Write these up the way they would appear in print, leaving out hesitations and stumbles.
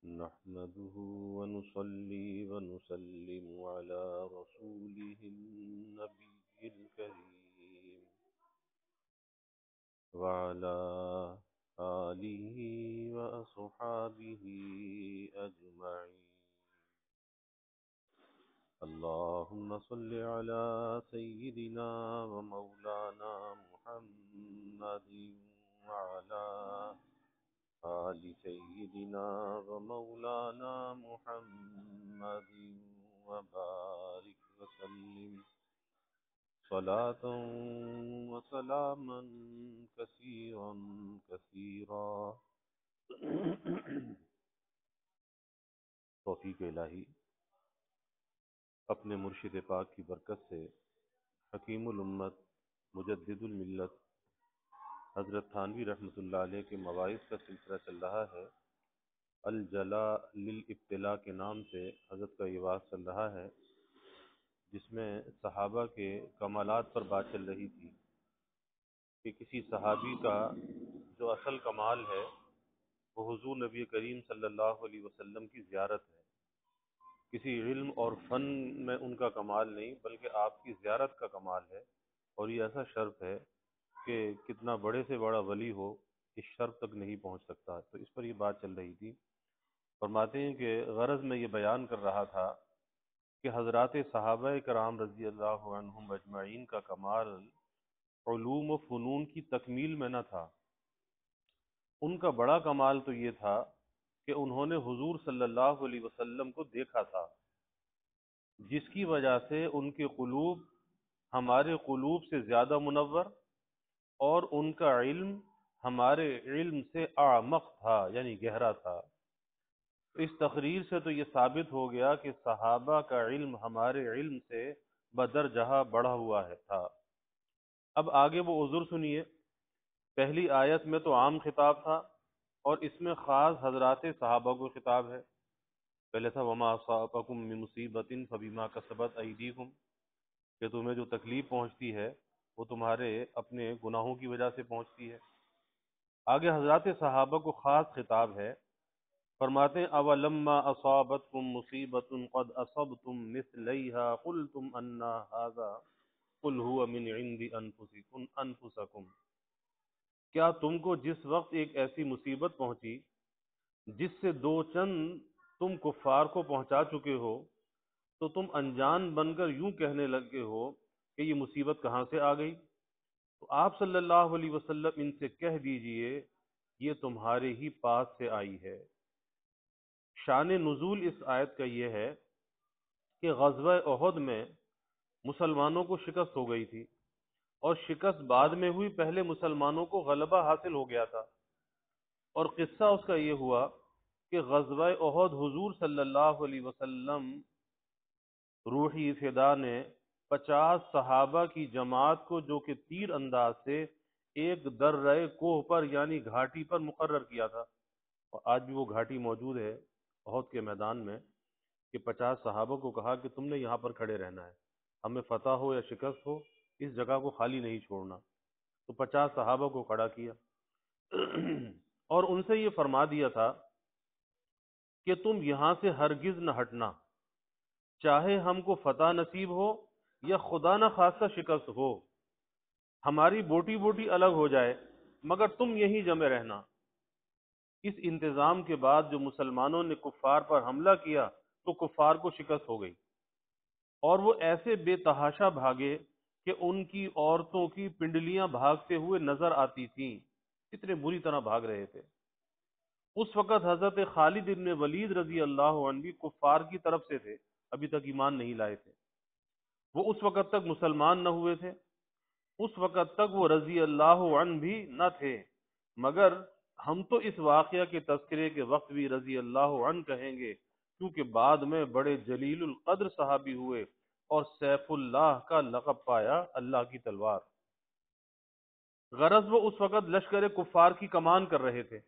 نحمده ونصلي ونسلم على رسوله النبي الكريم وعلى آله وأصحابه أجمعين. اللهم صل على سيدنا ومولانا محمد وعلى آل سيدنا ومولانا محمد وبارك وسلم صلاة وسلاما كثيرا كثيرا. توفیق الہی اپنے مرشد پاک کی برکت سے حکیم الامت مجدد الملت حضرت تھانوی رحمۃ اللہ علیہ کے مواعظ کا سلسلہ چل رہا ہے. الجلا للابتلاء کے نام سے حضرت کا یہ واعظ چل رہا ہے، جس میں صحابہ کے کمالات پر بات چل رہی تھی کہ کسی صحابی کا جو اصل کمال ہے وہ حضور نبی کریم صلی اللہ علیہ وسلم کی زیارت ہے. کسی علم اور فن میں ان کا کمال نہیں، بلکہ آپ کی زیارت کا کمال ہے. اور یہ ایسا شرف ہے کہ کتنا بڑے سے بڑا ولی ہو اس شرف تک نہیں پہنچ سکتا. تو اس پر یہ بات چل رہی تھی. فرماتے ہیں کہ غرض میں یہ بیان کر رہا تھا کہ حضرات صحابہ کرام رضی اللہ عنہم اجمعین کا کمال علوم و فنون کی تکمیل میں نہ تھا. ان کا بڑا کمال تو یہ تھا کہ انہوں نے حضور صلی اللہ علیہ وسلم کو دیکھا تھا، جس کی وجہ سے ان کے قلوب ہمارے قلوب سے زیادہ منور اور ان کا علم ہمارے علم سے اعمق تھا، یعنی گہرا تھا. اس تقریر سے تو یہ ثابت ہو گیا کہ صحابہ کا علم ہمارے علم سے بدرجہ بڑھا ہوا تھا. اب آگے وہ عذر سنیے. پہلی آیت میں تو عام خطاب تھا اور اس میں خاص حضرات صحابہ کو خطاب ہے. پہلے تھا وما اصابکم من مصیبت فبما کسبت ایدیکم، کہ تمہیں جو تکلیف پہنچتی ہے وہ تمہارے اپنے گناہوں کی وجہ سے پہنچتی ہے. آگے حضرات صحابہ کو خاص خطاب ہے. فرماتے ہیں اولما اصابتکم مصیبت قد اصبتم مثلیہا قلتم ان ھذا قل هو من عند انفسکم. کیا تم کو جس وقت ایک ایسی مصیبت پہنچی جس سے دو چند تم کفار کو پہنچا چکے ہو تو تم انجان بن کر یوں کہنے لگے ہو کہ یہ مصیبت کہاں سے آ گئی؟ تو آپ صلی اللہ علیہ وسلم ان سے کہہ دیجئے یہ تمہارے ہی پاس سے آئی ہے. شان نزول اس آیت کا یہ ہے کہ غزوہ احد میں مسلمانوں کو شکست ہو گئی تھی اور شکست بعد میں ہوئی، پہلے مسلمانوں کو غلبہ حاصل ہو گیا تھا. اور قصہ اس کا یہ ہوا کہ غزوہ احد حضور صلی اللہ علیہ وسلم روحی فدا نے 50 صحابہ کی جماعت کو جو کہ تیر انداز سے ایک درہ کوہ پر یعنی گھاٹی پر مقرر کیا تھا. اور آج بھی وہ گھاٹی موجود ہے احد کے میدان میں، کہ 50 صحابہ کو کہا کہ تم نے یہاں پر کھڑے رہنا ہے، ہمیں فتح ہو یا شکست ہو اس جگہ کو خالی نہیں چھوڑنا. تو 50 صحابہ کو کھڑا کیا اور ان سے یہ فرما دیا تھا کہ تم یہاں سے ہرگز نہ ہٹنا، چاہے ہم کو فتح نصیب ہو یا خدا نہ خواستہ شکست ہو، ہماری بوٹی بوٹی الگ ہو جائے مگر تم یہیں جمع رہنا. اس انتظام کے بعد جو مسلمانوں نے کفار پر حملہ کیا تو کفار کو شکست ہو گئی اور وہ ایسے بے تحاشا بھاگے کہ ان کی عورتوں کی پنڈلیاں بھاگتے ہوئے نظر آتی تھیں، اتنے بری طرح بھاگ رہے تھے. اس وقت حضرت خالد بن ولید رضی اللہ عنہ بھی کفار کی طرف سے تھے، ابھی تک ایمان نہیں لائے تھے، وہ اس وقت تک مسلمان نہ ہوئے تھے. اس وقت تک وہ رضی اللہ عنہ بھی نہ تھے، مگر ہم تو اس واقعہ کے تذکرے کے وقت بھی رضی اللہ عنہ کہیں گے کیونکہ بعد میں بڑے جلیل القدر صحابی ہوئے اور سیف اللہ کا لقب پایا، اللہ کی تلوار. غرض وہ اس وقت لشکر کفار کی کمان کر رہے تھے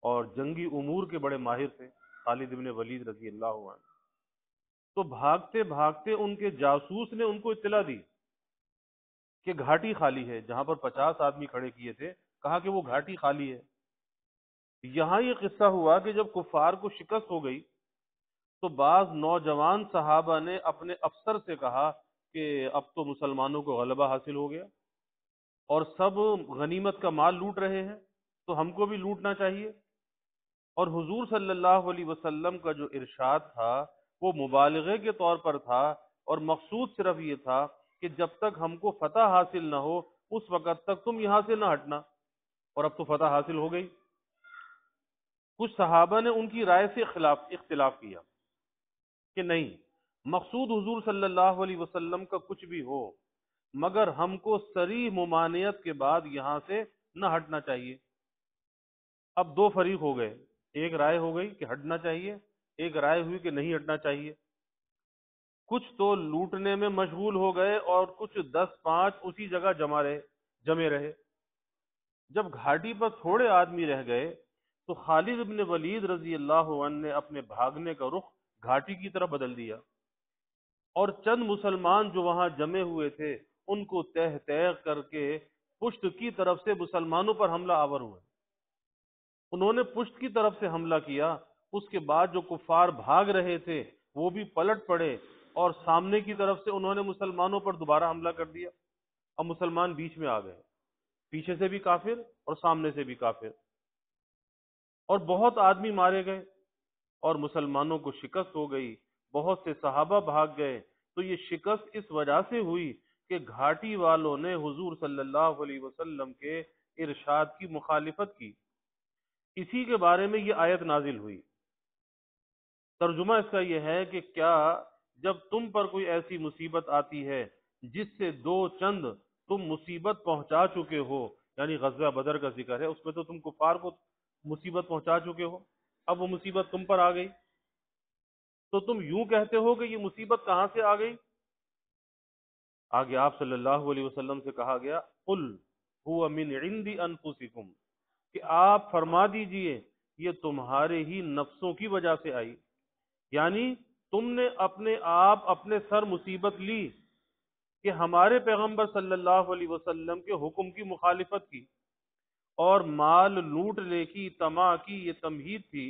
اور جنگی امور کے بڑے ماہر تھے خالد بن ولید رضی اللہ عنہ. تو بھاگتے بھاگتے ان کے جاسوس نے ان کو اطلاع دی کہ گھاٹی خالی ہے. جہاں پر 50 آدمی کھڑے کیے تھے کہا کہ وہ گھاٹی خالی ہے. یہاں یہ قصہ ہوا کہ جب کفار کو شکست ہو گئی تو بعض نوجوان صحابہ نے اپنے افسر سے کہا کہ اب تو مسلمانوں کو غلبہ حاصل ہو گیا اور سب غنیمت کا مال لوٹ رہے ہیں، تو ہم کو بھی لوٹنا چاہیے۔ اور حضور صلی اللہ علیہ وسلم کا جو ارشاد تھا وہ مبالغے کے طور پر تھا، اور مقصود صرف یہ تھا کہ جب تک ہم کو فتح حاصل نہ ہو اس وقت تک تم یہاں سے نہ ہٹنا، اور اب تو فتح حاصل ہو گئی۔ کچھ صحابہ نے ان کی رائے سے اختلاف کیا کہ نہیں، مقصود حضور صلی اللہ علیہ وسلم کا کچھ بھی ہو مگر ہم کو صریح ممانعت کے بعد یہاں سے نہ ہٹنا چاہیے۔ اب دو فریق ہو گئے، ایک رائے ہو گئی کہ ہٹنا چاہیے، ایک رائے ہوئی کہ نہیں ہٹنا چاہیے۔ کچھ تو لوٹنے میں مشغول ہو گئے اور کچھ 10 5 اسی جگہ جمے رہے۔ جب گھاٹی پر تھوڑے آدمی رہ گئے تو خالد بن ولید رضی اللہ عنہ نے اپنے بھاگنے کا رخ گھاٹی کی طرف بدل دیا، اور چند مسلمان جو وہاں جمے ہوئے تھے ان کو تہ تہ کر کے پشت کی طرف سے مسلمانوں پر حملہ آور ہوئے۔ انہوں نے پشت کی طرف سے حملہ کیا، اس کے بعد جو کفار بھاگ رہے تھے وہ بھی پلٹ پڑے، اور سامنے کی طرف سے انہوں نے مسلمانوں پر دوبارہ حملہ کر دیا۔ اب مسلمان بیچ میں آ گئے، پیچھے سے بھی کافر اور سامنے سے بھی کافر، اور بہت آدمی مارے گئے اور مسلمانوں کو شکست ہو گئی، بہت سے صحابہ بھاگ گئے۔ تو یہ شکست اس وجہ سے ہوئی کہ گھاٹی والوں نے حضور صلی اللہ علیہ وسلم کے ارشاد کی مخالفت کی۔ اسی کے بارے میں یہ آیت نازل ہوئی۔ ترجمہ اس کا یہ ہے کہ کیا جب تم پر کوئی ایسی مصیبت آتی ہے جس سے دو چند تم مصیبت پہنچا چکے ہو، یعنی غزوہ بدر کا ذکر ہے، اس میں تو تم کفار کو مصیبت پہنچا چکے ہو، اب وہ مصیبت تم پر آ گئی، تو تم یوں کہتے ہو کہ یہ مصیبت کہاں سے آ گئی؟ آگے آپ صلی اللہ علیہ وسلم سے کہا گیا قل هو من عند انفسکم، کہ آپ فرما دیجئے یہ تمہارے ہی نفسوں کی وجہ سے آئی، یعنی تم نے اپنے آپ اپنے سر مصیبت لی کہ ہمارے پیغمبر صلی اللہ علیہ وسلم کے حکم کی مخالفت کی اور مال لوٹ لے کی طمع کی، یہ تمہید تھی۔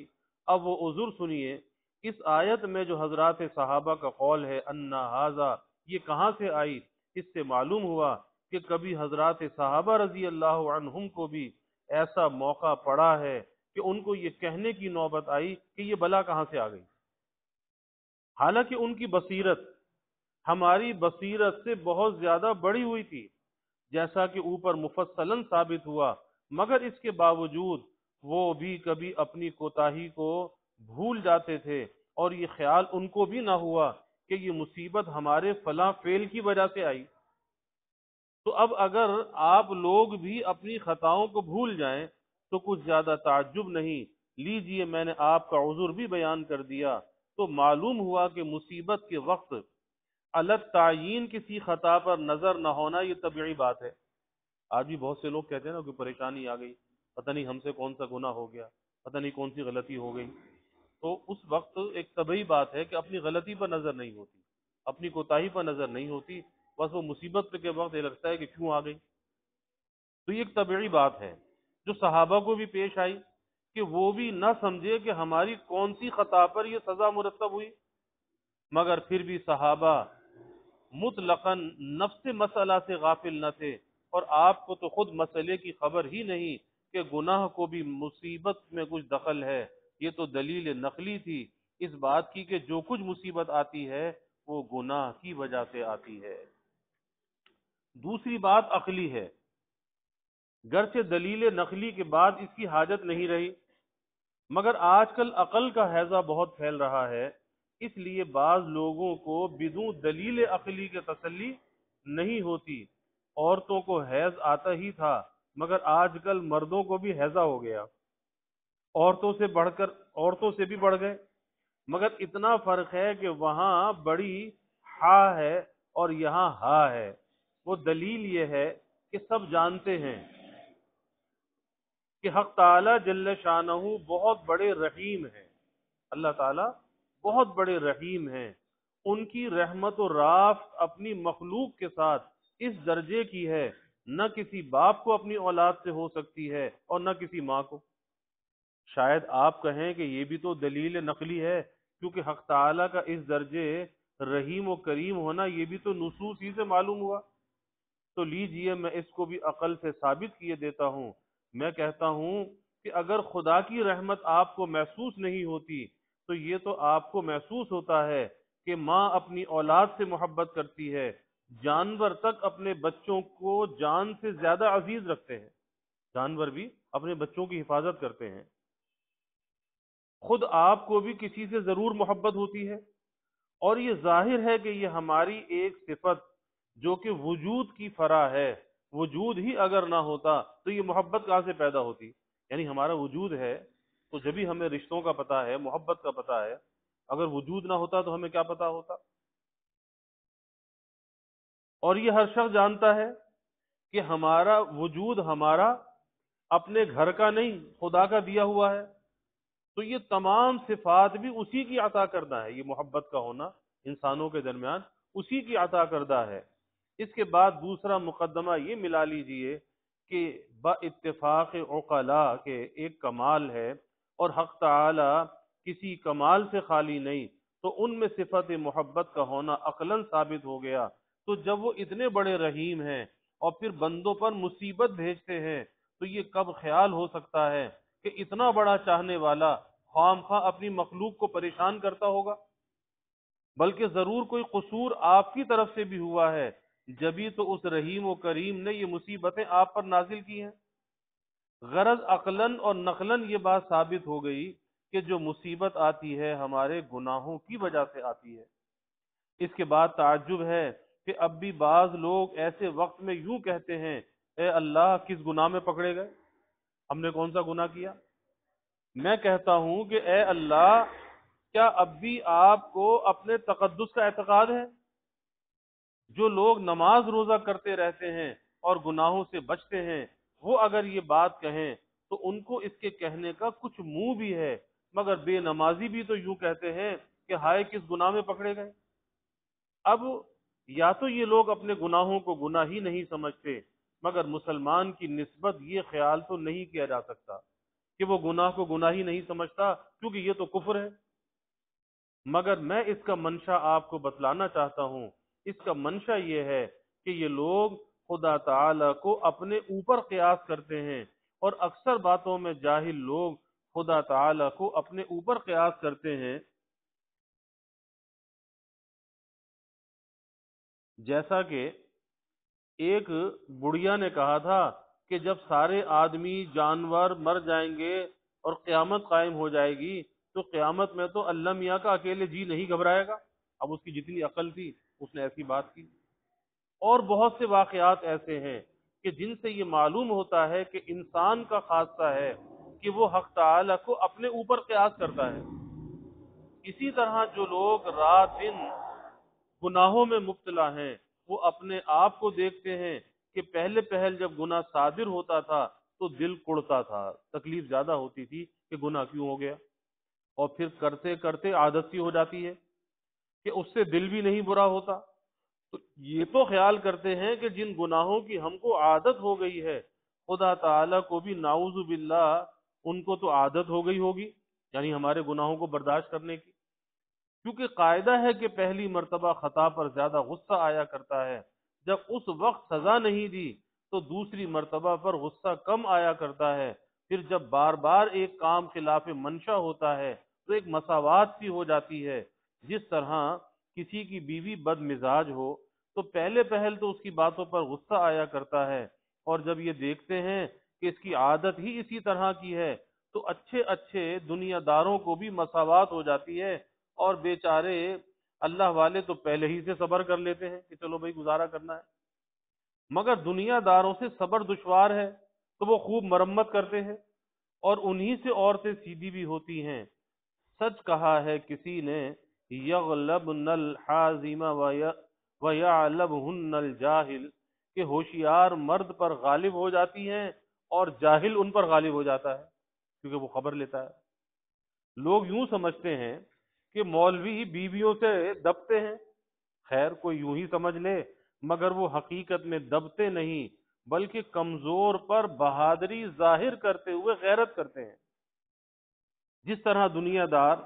اب وہ عذر سنیے، اس آیت میں جو حضرات صحابہ کا قول ہے انا ھذا، یہ کہاں سے آئی؟ اس سے معلوم ہوا کہ کبھی حضرات صحابہ رضی اللہ عنہم کو بھی ایسا موقع پڑا ہے کہ ان کو یہ کہنے کی نوبت آئی کہ یہ بلا کہاں سے آ گئی، حالانکہ ان کی بصیرت ہماری بصیرت سے بہت زیادہ بڑی ہوئی تھی، جیسا کہ اوپر مفصلاً ثابت ہوا، مگر اس کے باوجود وہ بھی کبھی اپنی کوتاہی کو بھول جاتے تھے، اور یہ خیال ان کو بھی نہ ہوا کہ یہ مصیبت ہمارے فلاں فعل کی وجہ سے آئی۔ تو اب اگر آپ لوگ بھی اپنی خطاؤں کو بھول جائیں تو کچھ زیادہ تعجب نہیں، لیجئے میں نے آپ کا عذر بھی بیان کر دیا۔ تو معلوم ہوا کہ مصیبت کے وقت الگ تعیین کسی خطا پر نظر نہ ہونا یہ طبیعی بات ہے۔ آج بھی بہت سے لوگ کہتے ہیں نا کہ پریشانی آ گئی، پتہ نہیں ہم سے کون سا گناہ ہو گیا، پتہ نہیں کون سی غلطی ہو گئی، تو اس وقت ایک طبیعی بات ہے کہ اپنی غلطی پر نظر نہیں ہوتی، اپنی کوتاہی پر نظر نہیں ہوتی، بس وہ مصیبت کے وقت یہ لگتا ہے کہ کیوں آ گئی۔ تو یہ ایک طبیعی بات ہے جو صحابہ کو بھی پیش آئی کہ وہ بھی نہ سمجھے کہ ہماری کون سی خطا پر یہ سزا مرتب ہوئی، مگر پھر بھی صحابہ مطلقاً نفس مسئلہ سے غافل نہ تھے، اور آپ کو تو خود مسئلے کی خبر ہی نہیں کہ گناہ کو بھی مصیبت میں کچھ دخل ہے۔ یہ تو دلیل نقلی تھی اس بات کی کہ جو کچھ مصیبت آتی ہے وہ گناہ کی وجہ سے آتی ہے۔ دوسری بات عقلی ہے، گرچہ دلیل نقلی کے بعد اس کی حاجت نہیں رہی، مگر آج کل عقل کا ہیضہ بہت پھیل رہا ہے، اس لیے بعض لوگوں کو بدون دلیل عقلی کے تسلی نہیں ہوتی۔ عورتوں کو حیض آتا ہی تھا، مگر آج کل مردوں کو بھی حیضہ ہو گیا، عورتوں سے بھی بڑھ گئے، مگر اتنا فرق ہے کہ وہاں بڑی ہا ہے اور یہاں ہا ہے۔ وہ دلیل یہ ہے کہ سب جانتے ہیں کہ حق تعالی جل شانہ بہت بڑے رحیم ہیں، اللہ تعالی بہت بڑے رحیم ہیں، ان کی رحمت و رافت اپنی مخلوق کے ساتھ اس درجے کی ہے، نہ کسی باپ کو اپنی اولاد سے ہو سکتی ہے اور نہ کسی ماں کو۔ شاید آپ کہیں کہ یہ بھی تو دلیل نقلی ہے، کیونکہ حق تعالیٰ کا اس درجے رحیم و کریم ہونا یہ بھی تو نصوص ہی سے معلوم ہوا۔ تو لیجئے میں اس کو بھی عقل سے ثابت کیے دیتا ہوں۔ میں کہتا ہوں کہ اگر خدا کی رحمت آپ کو محسوس نہیں ہوتی تو یہ تو آپ کو محسوس ہوتا ہے کہ ماں اپنی اولاد سے محبت کرتی ہے، جانور تک اپنے بچوں کو جان سے زیادہ عزیز رکھتے ہیں، جانور بھی اپنے بچوں کی حفاظت کرتے ہیں۔ خود آپ کو بھی کسی سے ضرور محبت ہوتی ہے، اور یہ ظاہر ہے کہ یہ ہماری ایک صفت جو کہ وجود کی فرع ہے، وجود ہی اگر نہ ہوتا تو یہ محبت کہاں سے پیدا ہوتی؟ یعنی ہمارا وجود ہے تو جبھی ہمیں رشتوں کا پتہ ہے، محبت کا پتہ ہے، اگر وجود نہ ہوتا تو ہمیں کیا پتہ ہوتا؟ اور یہ ہر شخص جانتا ہے کہ ہمارا وجود ہمارا اپنے گھر کا نہیں، خدا کا دیا ہوا ہے۔ تو یہ تمام صفات بھی اسی کی عطا کردہ ہے، یہ محبت کا ہونا انسانوں کے درمیان اسی کی عطا کردہ ہے۔ اس کے بعد دوسرا مقدمہ یہ ملا لیجئے کہ با اتفاق عقلاء کے ایک کمال ہے، اور حق تعالی کسی کمال سے خالی نہیں، تو ان میں صفت محبت کا ہونا عقلاً ثابت ہو گیا۔ تو جب وہ اتنے بڑے رحیم ہیں اور پھر بندوں پر مصیبت بھیجتے ہیں، تو یہ کب خیال ہو سکتا ہے کہ اتنا بڑا چاہنے والا خواہ مخواہ اپنی مخلوق کو پریشان کرتا ہوگا؟ بلکہ ضرور کوئی قصور آپ کی طرف سے بھی ہوا ہے، جبھی تو اس رحیم و کریم نے یہ مصیبتیں آپ پر نازل کی ہیں۔ غرض عقلاً اور نقلاً یہ بات ثابت ہو گئی کہ جو مصیبت آتی ہے ہمارے گناہوں کی وجہ سے آتی ہے۔ اس کے بعد تعجب ہے کہ اب بھی بعض لوگ ایسے وقت میں یوں کہتے ہیں، اے اللہ کس گناہ میں پکڑے گئے؟ ہم نے کون سا گناہ کیا؟ میں کہتا ہوں کہ اے اللہ، کیا اب بھی آپ کو اپنے تقدس کا اعتقاد ہے؟ جو لوگ نماز روزہ کرتے رہتے ہیں اور گناہوں سے بچتے ہیں، وہ اگر یہ بات کہیں تو ان کو اس کے کہنے کا کچھ منہ بھی ہے، مگر بے نمازی بھی تو یوں کہتے ہیں کہ ہائے کس گناہ میں پکڑے گئے۔ اب یا تو یہ لوگ اپنے گناہوں کو گناہ ہی نہیں سمجھتے، مگر مسلمان کی نسبت یہ خیال تو نہیں کیا جا سکتا کہ وہ گناہ کو گناہ ہی نہیں سمجھتا، کیونکہ یہ تو کفر ہے۔ مگر میں اس کا منشا آپ کو بتلانا چاہتا ہوں۔ اس کا منشا یہ ہے کہ یہ لوگ خدا تعالی کو اپنے اوپر قیاس کرتے ہیں، اور اکثر باتوں میں جاہل لوگ خدا تعالی کو اپنے اوپر قیاس کرتے ہیں۔ جیسا کہ ایک بڑھیا نے کہا تھا کہ جب سارے آدمی جانور مر جائیں گے اور قیامت قائم ہو جائے گی، تو قیامت میں تو اللہ میاں کا اکیلے جی نہیں گھبرائے گا۔ اب اس کی جتنی عقل تھی اس نے ایسی بات کی۔ اور بہت سے واقعات ایسے ہیں کہ جن سے یہ معلوم ہوتا ہے کہ انسان کا خاصہ ہے کہ وہ حق تعالی کو اپنے اوپر قیاس کرتا ہے۔ اسی طرح جو لوگ رات دن گناہوں میں مبتلا ہیں، وہ اپنے آپ کو دیکھتے ہیں کہ پہلے پہل جب گناہ صادر ہوتا تھا تو دل کڑتا تھا، تکلیف زیادہ ہوتی تھی کہ گناہ کیوں ہو گیا، اور پھر کرتے کرتے عادت سی ہو جاتی ہے کہ اس سے دل بھی نہیں برا ہوتا۔ تو یہ تو خیال کرتے ہیں کہ جن گناہوں کی ہم کو عادت ہو گئی ہے، خدا تعالیٰ کو بھی نعوذ باللہ ان کو تو عادت ہو گئی ہوگی، یعنی ہمارے گناہوں کو برداشت کرنے کی۔ کیونکہ قاعدہ ہے کہ پہلی مرتبہ خطا پر زیادہ غصہ آیا کرتا ہے، جب اس وقت سزا نہیں دی تو دوسری مرتبہ پر غصہ کم آیا کرتا ہے، پھر جب بار بار ایک کام خلاف منشا ہوتا ہے تو ایک مساوات سی ہو جاتی ہے۔ جس طرح کسی کی بیوی بد مزاج ہو تو پہلے پہل تو اس کی باتوں پر غصہ آیا کرتا ہے، اور جب یہ دیکھتے ہیں کہ اس کی عادت ہی اسی طرح کی ہے تو اچھے اچھے دنیا داروں کو بھی مساوات ہو جاتی ہے، اور بیچارے اللہ والے تو پہلے ہی سے صبر کر لیتے ہیں کہ چلو بھائی گزارا کرنا ہے۔ مگر دنیا داروں سے صبر دشوار ہے تو وہ خوب مرمت کرتے ہیں، اور انہی سے عورتیں سیدھی بھی ہوتی ہیں۔ سچ کہا ہے کسی نے، یغلبن الحازم ویعلبہن الجاہل، کہ ہوشیار مرد پر غالب ہو جاتی ہیں اور جاہل ان پر غالب ہو جاتا ہے، کیونکہ وہ خبر لیتا ہے۔ لوگ یوں سمجھتے ہیں کہ مولوی ہی بیویوں سے دبتے ہیں، خیر کوئی یوں ہی سمجھ لے، مگر وہ حقیقت میں دبتے نہیں، بلکہ کمزور پر بہادری ظاہر کرتے ہوئے غیرت کرتے ہیں۔ جس طرح دنیا دار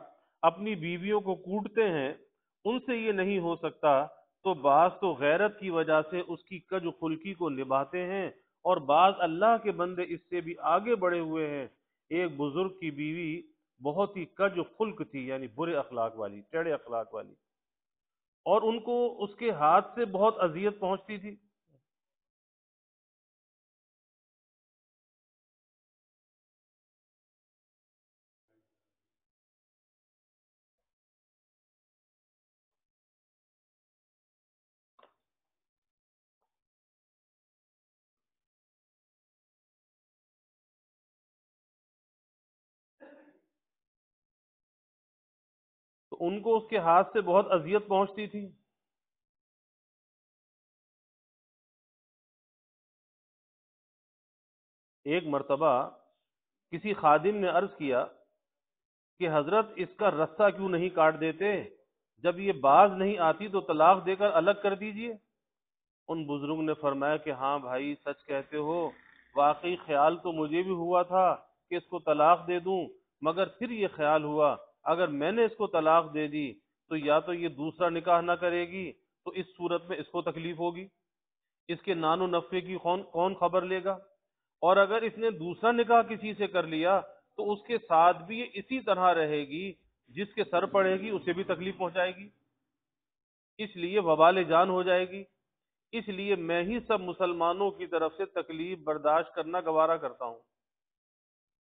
اپنی بیویوں کو کوٹتے ہیں، ان سے یہ نہیں ہو سکتا، تو بعض تو غیرت کی وجہ سے اس کی کج خلقی کو نبھاتے ہیں، اور بعض اللہ کے بندے اس سے بھی آگے بڑھے ہوئے ہیں۔ ایک بزرگ کی بیوی بہت ہی کج خلق تھی، یعنی برے اخلاق والی، ٹیڑے اخلاق والی، اور ان کو اس کے ہاتھ سے بہت اذیت پہنچتی تھی۔ تو ان کو اس کے ہاتھ سے بہت اذیت پہنچتی تھی۔ ایک مرتبہ کسی خادم نے عرض کیا کہ حضرت اس کا رسہ کیوں نہیں کاٹ دیتے؟ جب یہ باز نہیں آتی تو طلاق دے کر الگ کر دیجئے۔ ان بزرگ نے فرمایا کہ ہاں بھائی، سچ کہتے ہو، واقعی خیال تو مجھے بھی ہوا تھا کہ اس کو طلاق دے دوں، مگر پھر یہ خیال ہوا اگر میں نے اس کو طلاق دے دی تو یا تو یہ دوسرا نکاح نہ کرے گی، تو اس صورت میں اس کو تکلیف ہوگی، اس کے نان و نفع کی کون خبر لے گا، اور اگر اس نے دوسرا نکاح کسی سے کر لیا تو اس کے ساتھ بھی یہ اسی طرح رہے گی، جس کے سر پڑے گی اسے بھی تکلیف پہنچائے گی، اس لیے وبال جان ہو جائے گی۔ اس لیے میں ہی سب مسلمانوں کی طرف سے تکلیف برداشت کرنا گوارا کرتا ہوں،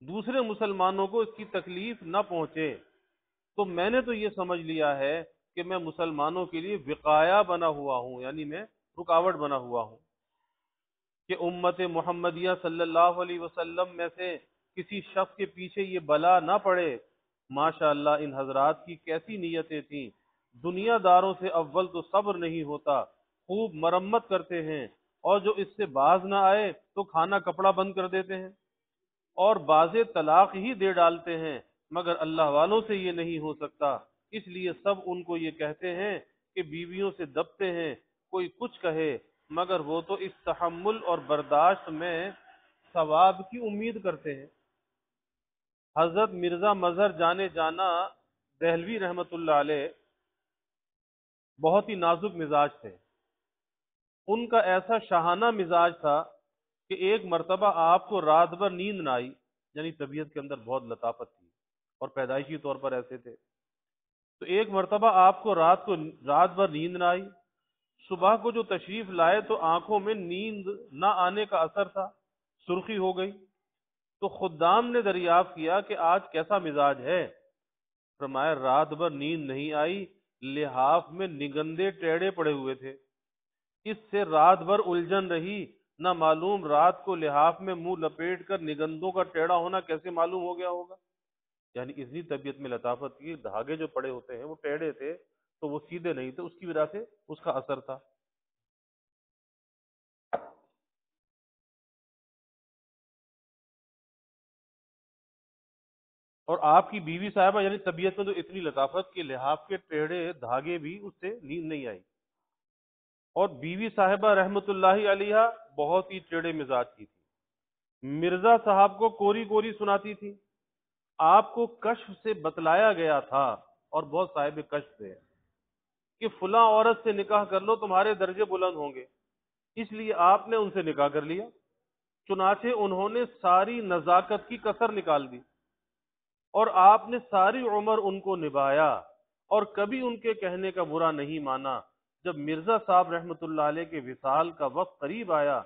دوسرے مسلمانوں کو اس کی تکلیف نہ پہنچے۔ تو میں نے تو یہ سمجھ لیا ہے کہ میں مسلمانوں کے لیے وقایا بنا ہوا ہوں، یعنی میں رکاوٹ بنا ہوا ہوں، کہ امت محمدیہ صلی اللہ علیہ وسلم میں سے کسی شخص کے پیچھے یہ بلا نہ پڑے۔ ماشاءاللہ ان حضرات کی کیسی نیتیں تھیں، دنیا داروں سے اول تو صبر نہیں ہوتا، خوب مرمت کرتے ہیں، اور جو اس سے باز نہ آئے تو کھانا کپڑا بند کر دیتے ہیں، اور باز طلاق ہی دے ڈالتے ہیں، مگر اللہ والوں سے یہ نہیں ہو سکتا۔ اس لیے سب ان کو یہ کہتے ہیں کہ بیویوں سے دبتے ہیں، کوئی کچھ کہے، مگر وہ تو اس تحمل اور برداشت میں ثواب کی امید کرتے ہیں۔ حضرت مرزا مظہر جانے جانا دہلوی رحمت اللہ علیہ بہت ہی نازک مزاج تھے۔ ان کا ایسا شاہانہ مزاج تھا کہ ایک مرتبہ آپ کو رات بھر نیند نہ آئی، یعنی طبیعت کے اندر بہت لطافت تھی اور پیدائشی طور پر ایسے تھے، تو ایک مرتبہ آپ کو رات بھر نیند نہ آئی، صبح کو جو تشریف لائے تو آنکھوں میں نیند نہ آنے کا اثر تھا، سرخی ہو گئی، تو خدام نے دریافت کیا کہ آج کیسا مزاج ہے؟ فرمایا رات بھر نیند نہیں آئی، لحاف میں نگندے ٹیڑے پڑے ہوئے تھے، اس سے رات بھر الجھن رہی، نہ معلوم رات کو لحاف میں منہ لپیٹ کر نگندوں کا ٹیڑھا ہونا کیسے معلوم ہو گیا ہوگا۔ یعنی اتنی طبیعت میں لطافت کی، دھاگے جو پڑے ہوتے ہیں وہ ٹیڑھے تھے تو وہ سیدھے نہیں تھے، اس کی وجہ سے اس کا اثر تھا۔ اور آپ کی بیوی صاحبہ یعنی طبیعت میں تو اتنی لطافت کہ لحاف کے ٹیڑھے دھاگے بھی اس سے نیند نہیں آئی، اور بیوی صاحبہ رحمت اللہ علیہ بہت ہی ٹیڑھے مزاج کی تھی، مرزا صاحب کو کوری کوری سناتی تھی، آپ کو کشف سے بتلایا گیا تھا، اور بہت صاحب کشف تھے، کہ فلاں عورت سے نکاح کر لو تمہارے درجے بلند ہوں گے، اس لیے آپ نے ان سے نکاح کر لیا، چنانچہ انہوں نے ساری نزاکت کی کسر نکال دی، اور آپ نے ساری عمر ان کو نبھایا، اور کبھی ان کے کہنے کا برا نہیں مانا۔ جب مرزا صاحب رحمت اللہ علیہ کے وصال کا وقت قریب آیا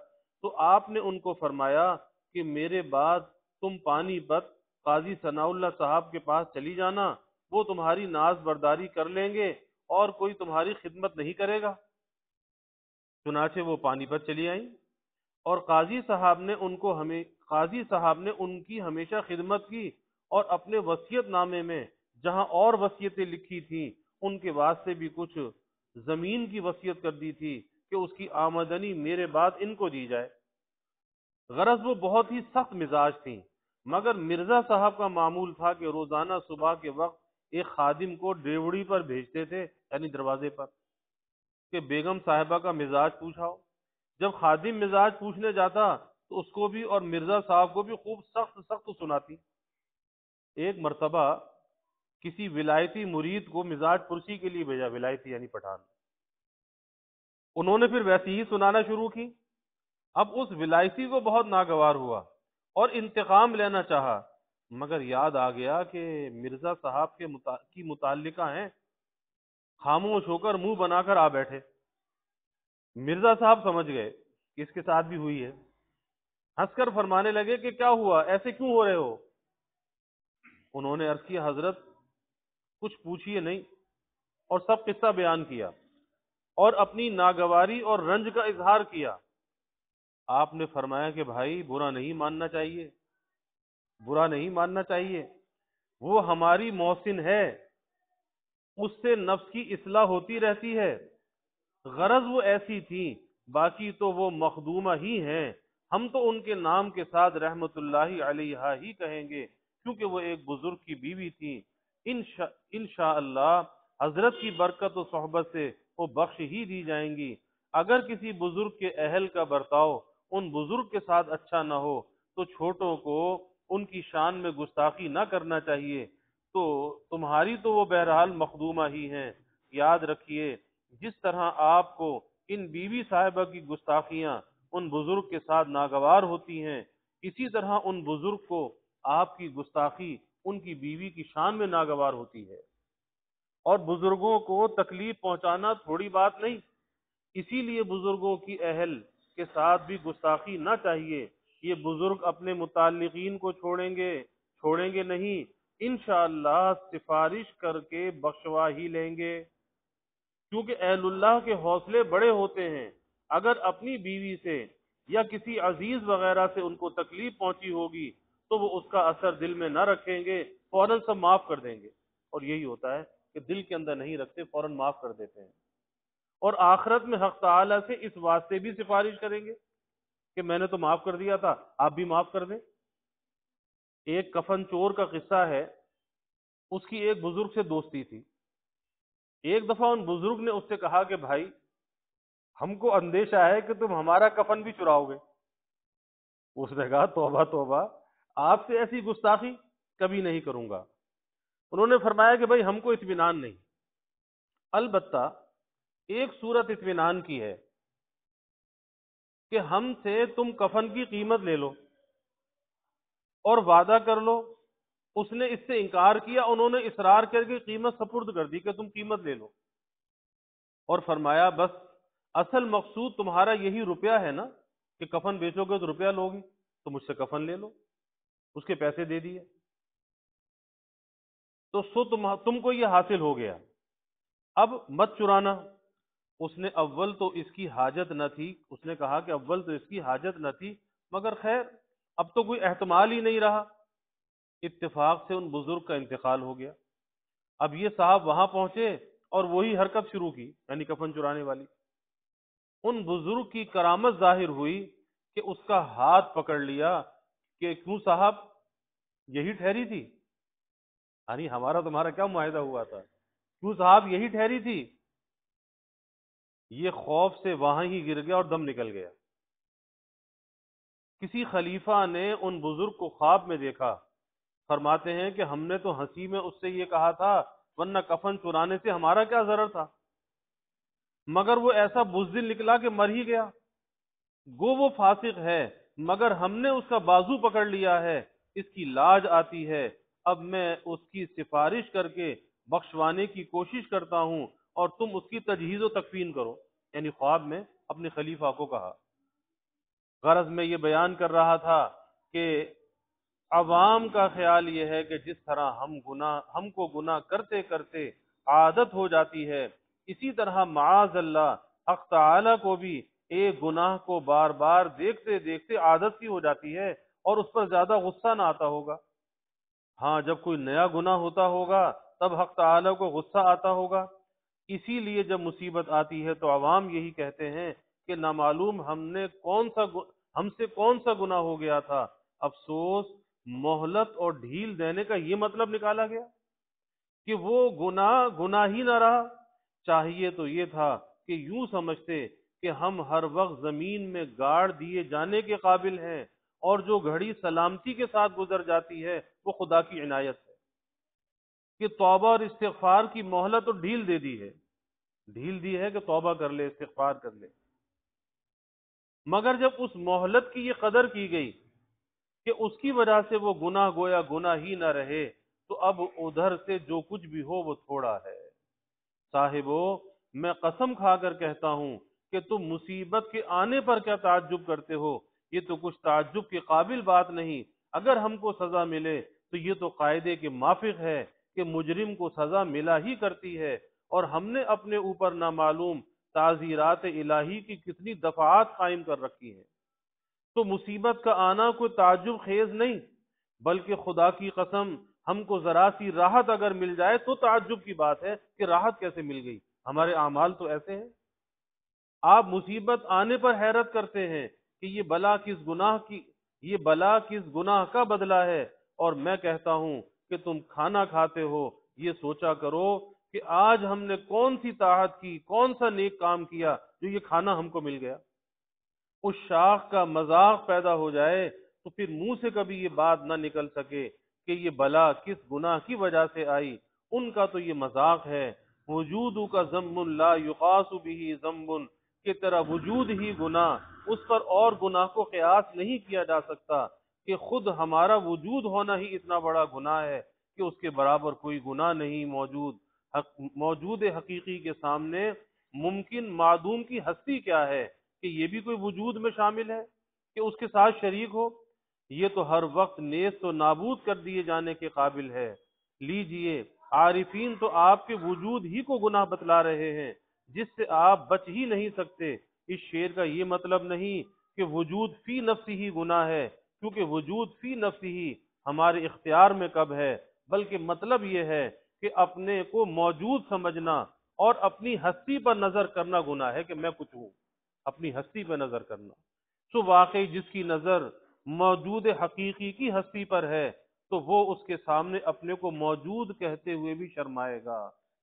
تو آپ نے ان کو فرمایا کہ میرے بعد تم پانی پت قاضی ثناء اللہ صاحب کے پاس چلی جانا، وہ تمہاری ناز برداری کر لیں گے اور کوئی تمہاری خدمت نہیں کرے گا۔ چنانچہ وہ پانی پت چلی آئیں، اور قاضی صاحب نے ان کی ہمیشہ خدمت کی، اور اپنے وصیت نامے میں جہاں اور وصیتیں لکھی تھیں ان کے واسطے بھی کچھ زمین کی وصیت کر دی تھی کہ اس کی آمدنی میرے بعد ان کو دی جائے۔ غرض وہ بہت ہی سخت مزاج تھیں، مگر مرزا صاحب کا معمول تھا کہ روزانہ صبح کے وقت ایک خادم کو ڈیوڑی پر بھیجتے تھے، یعنی دروازے پر، کہ بیگم صاحبہ کا مزاج پوچھاؤ۔ جب خادم مزاج پوچھنے جاتا تو اس کو بھی اور مرزا صاحب کو بھی خوب سخت سخت سناتی، ایک مرتبہ کسی ولایتی مرید کو مزاج پرسی کے لیے بھیجا، ولایتی یعنی پٹھان، انہوں نے پھر ویسی ہی سنانا شروع کی۔ اب اس ولایتی کو بہت ناگوار ہوا اور انتقام لینا چاہا، مگر یاد آ گیا کہ مرزا صاحب کی متعلقہ ہیں، خاموش ہو کر منہ بنا کر آ بیٹھے۔ مرزا صاحب سمجھ گئے کہ اس کے ساتھ بھی ہوئی ہے، ہنس کر فرمانے لگے کہ کیا ہوا، ایسے کیوں ہو رہے ہو؟ انہوں نے عرض کیا حضرت کچھ پوچھیے نہیں، اور سب قصہ بیان کیا اور اپنی ناگواری اور رنج کا اظہار کیا۔ آپ نے فرمایا کہ بھائی برا نہیں ماننا چاہیے، برا نہیں ماننا چاہیے، وہ ہماری محسن ہے، اس سے نفس کی اصلاح ہوتی رہتی ہے، غرض وہ ایسی تھی، باقی تو وہ مخدومہ ہی ہیں، ہم تو ان کے نام کے ساتھ رحمت اللہ علیہا ہی کہیں گے، کیونکہ وہ ایک بزرگ کی بیوی تھی۔ انشاءاللہ حضرت کی برکت و صحبت سے وہ بخش ہی دی جائیں گی۔ اگر کسی بزرگ کے اہل کا برتاؤ ان بزرگ کے ساتھ اچھا نہ ہو تو چھوٹوں کو ان کی شان میں گستاخی نہ کرنا چاہیے، تو تمہاری تو وہ بہرحال مخدومہ ہی ہیں۔ یاد رکھیے جس طرح آپ کو ان بیوی صاحبہ کی گستاخیاں ان بزرگ کے ساتھ ناگوار ہوتی ہیں، اسی طرح ان بزرگ کو آپ کی گستاخی ان کی بیوی کی شان میں ناگوار ہوتی ہے۔ اور بزرگوں کو تکلیف پہنچانا تھوڑی بات نہیں، اسی لیے بزرگوں کی اہل کے ساتھ بھی گستاخی نہ چاہیے۔ یہ بزرگ اپنے متعلقین کو چھوڑیں گے نہیں، انشاءاللہ سفارش کر کے بخشوا ہی لیں گے، کیونکہ اہل اللہ کے حوصلے بڑے ہوتے ہیں۔ اگر اپنی بیوی سے یا کسی عزیز وغیرہ سے ان کو تکلیف پہنچی ہوگی تو وہ اس کا اثر دل میں نہ رکھیں گے، فوراً سب معاف کر دیں گے۔ اور یہی ہوتا ہے کہ دل کے اندر نہیں رکھتے، فوراً معاف کر دیتے ہیں، اور آخرت میں حق تعالی سے اس واسطے بھی سفارش کریں گے کہ میں نے تو معاف کر دیا تھا، آپ بھی معاف کر دیں۔ ایک کفن چور کا قصہ ہے، اس کی ایک بزرگ سے دوستی تھی۔ ایک دفعہ ان بزرگ نے اس سے کہا کہ بھائی ہم کو اندیشہ ہے کہ تم ہمارا کفن بھی چراؤ گے۔ اس نے کہا توبہ توبہ، آپ سے ایسی گستاخی کبھی نہیں کروں گا۔ انہوں نے فرمایا کہ بھائی ہم کو اطمینان نہیں، البتہ ایک صورت اطمینان کی ہے کہ ہم سے تم کفن کی قیمت لے لو اور وعدہ کر لو۔ اس نے اس سے انکار کیا، انہوں نے اصرار کر کے قیمت سپرد کر دی کہ تم قیمت لے لو، اور فرمایا بس اصل مقصود تمہارا یہی روپیہ ہے نا، کہ کفن بیچو گے تو روپیہ لوگی، تو مجھ سے کفن لے لو۔ اس کے پیسے دے دیے تو تم کو یہ حاصل ہو گیا، اب مت چرانا۔ اس نے اول تو اس کی حاجت نہ تھی، اس نے کہا کہ اول تو اس کی حاجت نہ تھی، مگر خیر اب تو کوئی احتمال ہی نہیں رہا۔ اتفاق سے ان بزرگ کا انتقال ہو گیا۔ اب یہ صاحب وہاں پہنچے اور وہی حرکت شروع کی، یعنی کفن چرانے والی۔ ان بزرگ کی کرامت ظاہر ہوئی کہ اس کا ہاتھ پکڑ لیا کہ کیوں صاحب یہی ٹھہری تھی، یعنی ہمارا تمہارا کیا معاہدہ ہوا تھا، کیوں صاحب یہی ٹھہری تھی؟ یہ خوف سے وہاں ہی گر گیا اور دم نکل گیا۔ کسی خلیفہ نے ان بزرگ کو خواب میں دیکھا، فرماتے ہیں کہ ہم نے تو ہنسی میں اس سے یہ کہا تھا، ورنہ کفن چرانے سے ہمارا کیا ضرر تھا، مگر وہ ایسا بزدل نکلا کہ مر ہی گیا۔ گو وہ فاسق ہے، مگر ہم نے اس کا بازو پکڑ لیا ہے، اس کی لاج آتی ہے، اب میں اس کی سفارش کر کے بخشوانے کی کوشش کرتا ہوں، اور تم اس کی تجہیز و تکفین کرو۔ یعنی خواب میں اپنے خلیفہ کو کہا۔ غرض میں یہ بیان کر رہا تھا کہ عوام کا خیال یہ ہے کہ جس طرح ہم کو گناہ کرتے کرتے عادت ہو جاتی ہے، اسی طرح معاذ اللہ حق تعالی کو بھی ایک گناہ کو بار بار دیکھتے دیکھتے عادت سی ہو جاتی ہے اور اس پر زیادہ غصہ نہ آتا ہوگا۔ ہاں جب کوئی نیا گناہ ہوتا ہوگا تب حق تعالی کو غصہ آتا ہوگا۔ اسی لیے جب مصیبت آتی ہے تو عوام یہی کہتے ہیں کہ نامعلوم ہم سے کون سا گناہ ہو گیا تھا۔ افسوس مہلت اور ڈھیل دینے کا یہ مطلب نکالا گیا کہ وہ گناہ ہی نہ رہا۔ چاہیے تو یہ تھا کہ یوں سمجھتے کہ ہم ہر وقت زمین میں گاڑ دیے جانے کے قابل ہیں، اور جو گھڑی سلامتی کے ساتھ گزر جاتی ہے وہ خدا کی عنایت ہے۔ کہ توبہ اور استغفار کی مہلت تو ڈھیل دے دی ہے، ڈھیل دی ہے کہ توبہ کر لے، استغفار کر لے، مگر جب اس مہلت کی یہ قدر کی گئی کہ اس کی وجہ سے وہ گناہ گویا گناہ ہی نہ رہے، تو اب ادھر سے جو کچھ بھی ہو وہ تھوڑا ہے۔ صاحبو، میں قسم کھا کر کہتا ہوں کہ تم مصیبت کے آنے پر کیا تعجب کرتے ہو؟ یہ تو کچھ تعجب کے قابل بات نہیں۔ اگر ہم کو سزا ملے تو یہ تو قاعدے کے موافق ہے کہ مجرم کو سزا ملا ہی کرتی ہے، اور ہم نے اپنے اوپر نامعلوم تعزیرات الہی کی کتنی دفعات قائم کر رکھی ہیں۔ تو مصیبت کا آنا کوئی تعجب خیز نہیں، بلکہ خدا کی قسم ہم کو ذرا سی راحت اگر مل جائے تو تعجب کی بات ہے کہ راحت کیسے مل گئی، ہمارے اعمال تو ایسے ہیں۔ آپ مصیبت آنے پر حیرت کرتے ہیں کہ یہ بلا کس گناہ کا بدلہ ہے، اور میں کہتا ہوں کہ تم کھانا کھاتے ہو، یہ سوچا کرو کہ آج ہم نے کون سی طاعت کی، کون سا نیک کام کیا جو یہ کھانا ہم کو مل گیا۔ اس شاخ کا مذاق پیدا ہو جائے تو پھر منہ سے کبھی یہ بات نہ نکل سکے کہ یہ بلا کس گناہ کی وجہ سے آئی، ان کا تو یہ مذاق ہے۔ وجود کا ذنب لا یقاس به ذنب، کہ تیرا وجود ہی گناہ، اس پر اور گناہ کو قیاس نہیں کیا جا سکتا، کہ خود ہمارا وجود ہونا ہی اتنا بڑا گناہ ہے کہ اس کے برابر کوئی گناہ نہیں موجود۔ موجود حقیقی کے سامنے ممکن معدوم کی ہستی کیا ہے کہ یہ بھی کوئی وجود میں شامل ہے کہ اس کے ساتھ شریک ہو؟ یہ تو ہر وقت نیست و نابود کر دیے جانے کے قابل ہے۔ لیجئے، عارفین تو آپ کے وجود ہی کو گناہ بتلا رہے ہیں جس سے آپ بچ ہی نہیں سکتے۔ اس شعر کا یہ مطلب نہیں کہ وجود فی نفسی ہی گناہ ہے، کیونکہ وجود فی نفسی ہی ہمارے اختیار میں کب ہے، بلکہ مطلب یہ ہے کہ اپنے کو موجود سمجھنا اور اپنی ہستی پر نظر کرنا گناہ ہے کہ میں کچھ ہوں، اپنی ہستی پہ نظر کرنا۔ سو واقعی جس کی نظر موجود حقیقی کی ہستی پر ہے تو وہ اس کے سامنے اپنے کو موجود کہتے ہوئے بھی شرمائے گا،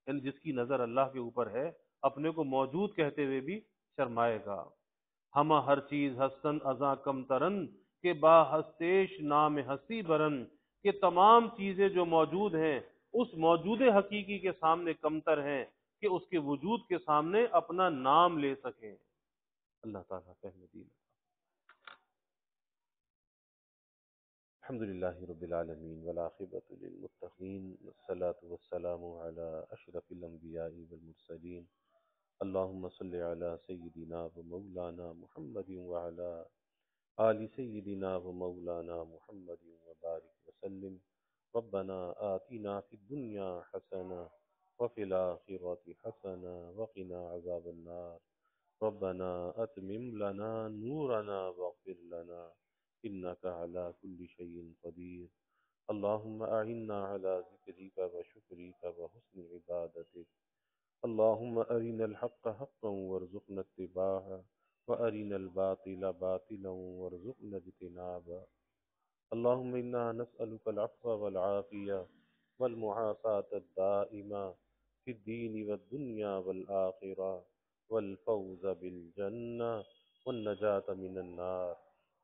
یعنی جس کی نظر اللہ کے اوپر ہے اپنے کو موجود کہتے ہوئے بھی شرمائے گا۔ ہمہ ہر چیز ہستن ازاں کم ترن، کہ با ہستیش نام ہستی برن، کہ تمام چیزیں جو موجود ہیں اس موجود حقیقی کے سامنے کمتر ہیں کہ اس کے وجود کے سامنے اپنا نام لے سکیں۔ اللہ تعالیٰ فہم دین۔ الحمد للہ رب العالمین والعاقبۃ للمتقین والصلاة والسلام علی اشرف الانبیاء والمرسلین، اللہم صل علی سیدنا و مولانا محمد وعلی آل سیدنا و مولانا محمد وبارک وسلم۔ ربنا آتنا فی الدنیا حسنہ وفی الآخرۃ حسنہ وقنا عذاب النار۔ ربنا اتمم لنا نورنا واغفر لنا انك على كل شيء قدير۔ اللهم اعنا على ذكرك وشكرك وحسن عبادتك۔ اللهم ارنا الحق حقا وارزقنا اتباعه، وارنا الباطل باطلا وارزقنا اجتنابه۔ اللهم انا نسألك العفو والعافية والمعافاة الدائمة في الدين والدنيا والآخرة، والفوز بالجنة والنجاة من النار۔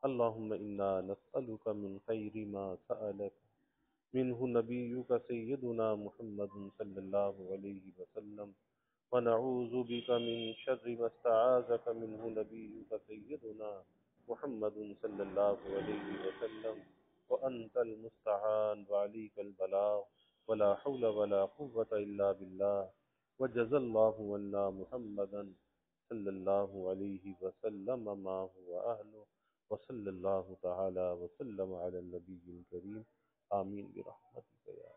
اللهم إنا نسألك من خير ما سألك منه نبيك سيدنا محمد صلى الله عليه وسلم، ونعوذ بك من شر ما استعاذك منه نبيك سيدنا محمد صلى الله عليه وسلم، وأنت المستعان وعليك البلاغ، ولا حول ولا قوة إلا بالله۔ وجزى الله عنا محمدا صلى الله عليه وسلم ما هو أهله، وصلى الله تعالى وسلم على النبي الكريم، آمين برحمتك يا